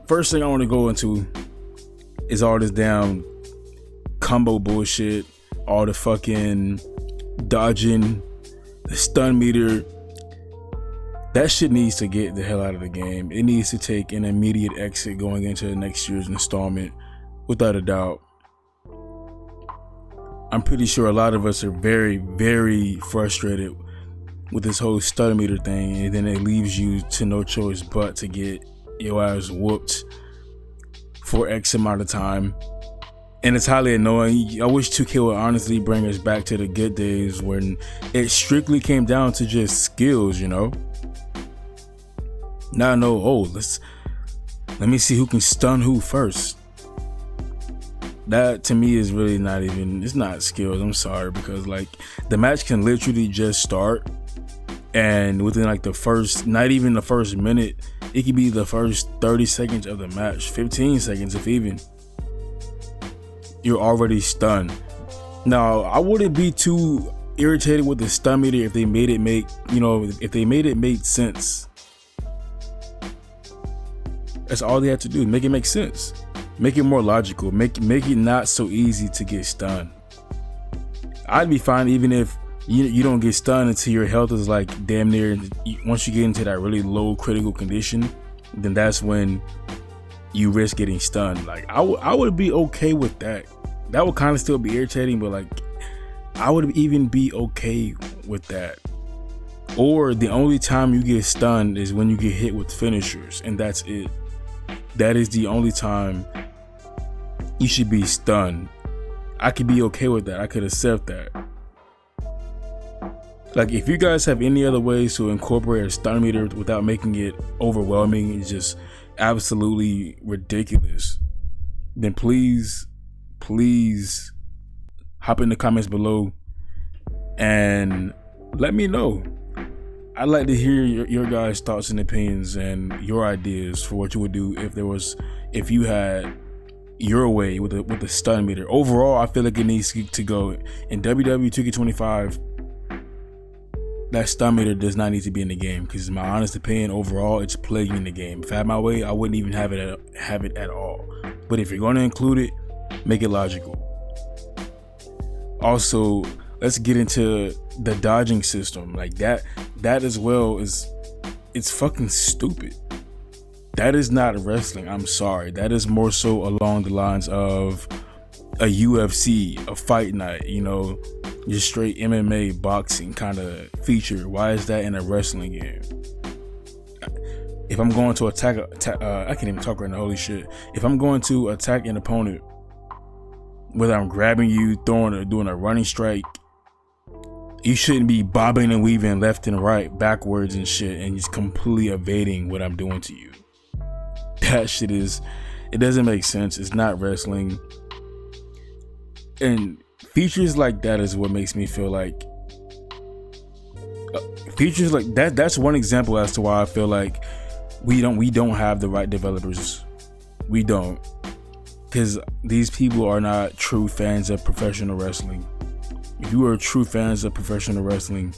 first thing I want to go into is all this damn combo bullshit, all the fucking dodging, the stun meter. That shit needs to get the hell out of the game. It needs to take an immediate exit going into next year's installment, without a doubt. I'm pretty sure a lot of us are very, very frustrated with this whole stun meter thing, and then it leaves you to no choice but to get your ass whooped for X amount of time. And it's highly annoying. I wish 2K would honestly bring us back to the good days when it strictly came down to just skills, you know? Now I know, let me see who can stun who first. That to me is really not even, it's not skills, I'm sorry, because like the match can literally just start, and within like the first, not even the first minute, it could be the first 30 seconds of the match, 15 seconds if even, you're already stunned. Now I wouldn't be too irritated with the stun meter if they made it make, if they made it make sense. That's all they have to do, make it make sense. Make it more logical. Make it not so easy to get stunned. I'd be fine even if you don't get stunned until your health is like damn near. Once you get into that really low critical condition, then that's when you risk getting stunned. Like I would be okay with that. That would kind of still be irritating, but like I would even be okay with that. Or the only time you get stunned is when you get hit with finishers, and that's it. That is the only time you should be stunned. I could be okay with that. I could accept that. Like if you guys have any other ways to incorporate a stun meter without making it overwhelming, it's just absolutely ridiculous, then please hop in the comments below and let me know. I'd like to hear your guys' thoughts and opinions and your ideas for what you would do if you had your way with the stun meter. Overall, I feel like it needs to go in Wwe 2K25. That stun meter does not need to be in the game, because in my honest opinion, overall, it's plaguing the game. If I had my way, I wouldn't even have it at all. But if you're going to include it, make it logical. Also, let's get into the dodging system. Like that as well it's fucking stupid. That is not wrestling. I'm sorry. That is more so along the lines of a UFC, a fight night, just straight MMA boxing kind of feature. Why is that in a wrestling game? If I'm going to attack, I can't even talk right now, holy shit. If I'm going to attack an opponent, whether I'm grabbing you, throwing or doing a running strike, you shouldn't be bobbing and weaving left and right, backwards and shit, and just completely evading what I'm doing to you. That shit it doesn't make sense. It's not wrestling. And features like that is what makes me feel like features like that. That's one example as to why I feel like we don't have the right developers. We don't, because these people are not true fans of professional wrestling. If you were true fans of professional wrestling,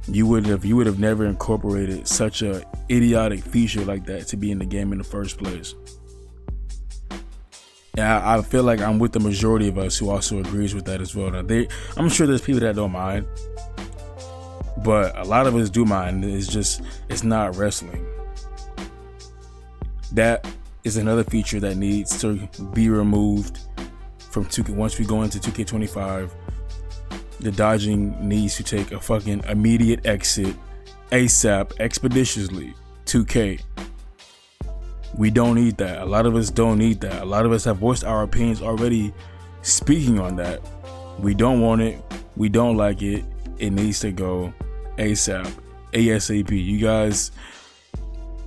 you would have never incorporated such a idiotic feature like that to be in the game in the first place. And I feel like I'm with the majority of us who also agrees with that as well. Now, I'm sure there's people that don't mind, but a lot of us do mind. It's not wrestling. That is another feature that needs to be removed from 2K. Once we go into 2K25, the dodging needs to take a fucking immediate exit ASAP, expeditiously. 2K, we don't need that. A lot of us don't need that. A lot of us have voiced our opinions already speaking on that. We don't want it. We don't like it. It needs to go ASAP, ASAP.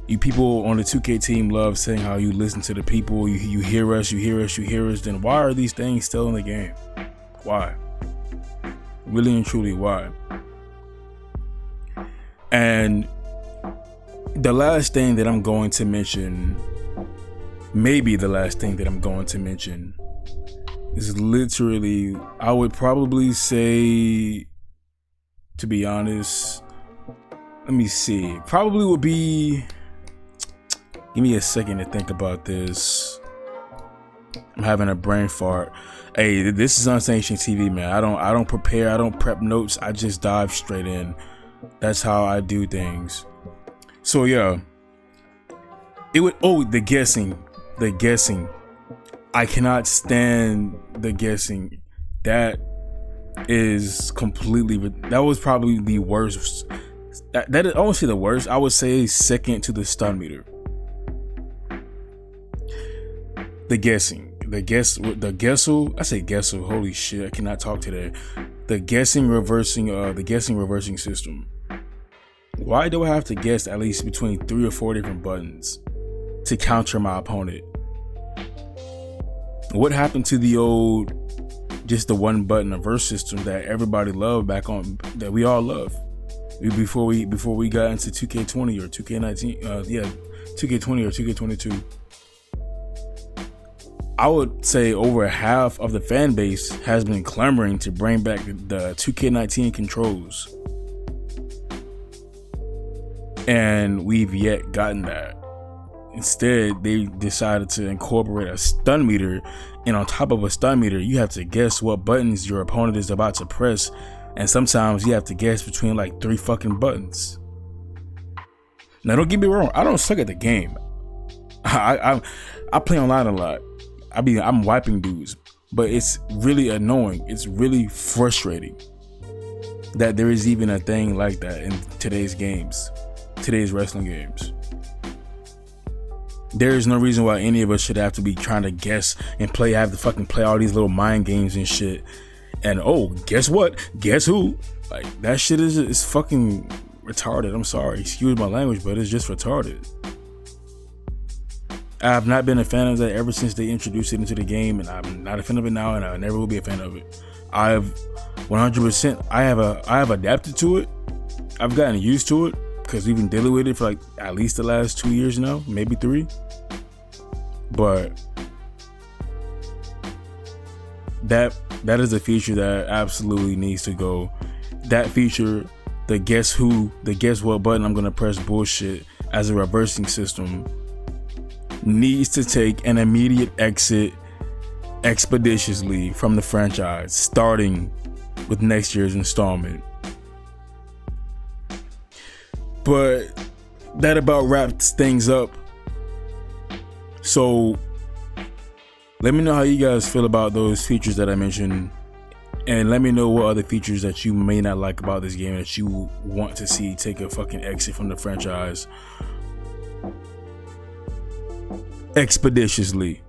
You people on the 2K team love saying how you listen to the people, you hear us. Then why are these things still in the game? Why? Really and truly, why? And the last thing that I'm going to mention, maybe the last thing that I'm going to mention, is literally, I would probably say, to be honest, let me see, probably would be, Give me a second to think about this. I'm having a brain fart. Hey, this is Unsanctioned TV, man. I don't prepare, I don't prep notes. I just dive straight in. That's how I do things. So yeah, it would. Oh, the guessing. I cannot stand the guessing. That is completely. That was probably the worst. That is, I won't say the worst. I would say second to the stun meter. The guessing. I say guessel. Holy shit, I cannot talk today. The guessing reversing system. Why do I have to guess at least between 3 or 4 different buttons to counter my opponent? What happened to the old, just the one button reverse system that everybody loved back on, that we all love before we got into 2K20 or 2K19, 2K20 or 2K22? I would say over half of the fan base has been clamoring to bring back the 2K19 controls. And we've yet gotten that. Instead, they decided to incorporate a stun meter. And on top of a stun meter, you have to guess what buttons your opponent is about to press. And sometimes you have to guess between like 3 fucking buttons. Now, don't get me wrong. I don't suck at the game. I play online a lot. I'm wiping dudes, but it's really annoying. It's really frustrating that there is even a thing like that in today's wrestling games. There is no reason why any of us should have to be trying to guess and have to fucking play all these little mind games and shit. And oh, guess what? Guess who? Like, that shit is fucking retarded. I'm sorry, excuse my language, but it's just retarded. I have not been a fan of that ever since they introduced it into the game, and I'm not a fan of it now, and I never will be a fan of it. I've 100%. I have adapted to it. I've gotten used to it because we've been dealing with it for like at least the last 2 years now, maybe 3. But that is a feature that absolutely needs to go. That feature, the guess what button I'm gonna press bullshit as a reversing system, needs to take an immediate exit expeditiously from the franchise, starting with next year's installment. But that about wraps things up. So let me know how you guys feel about those features that I mentioned, and let me know what other features that you may not like about this game that you want to see take a fucking exit from the franchise expeditiously.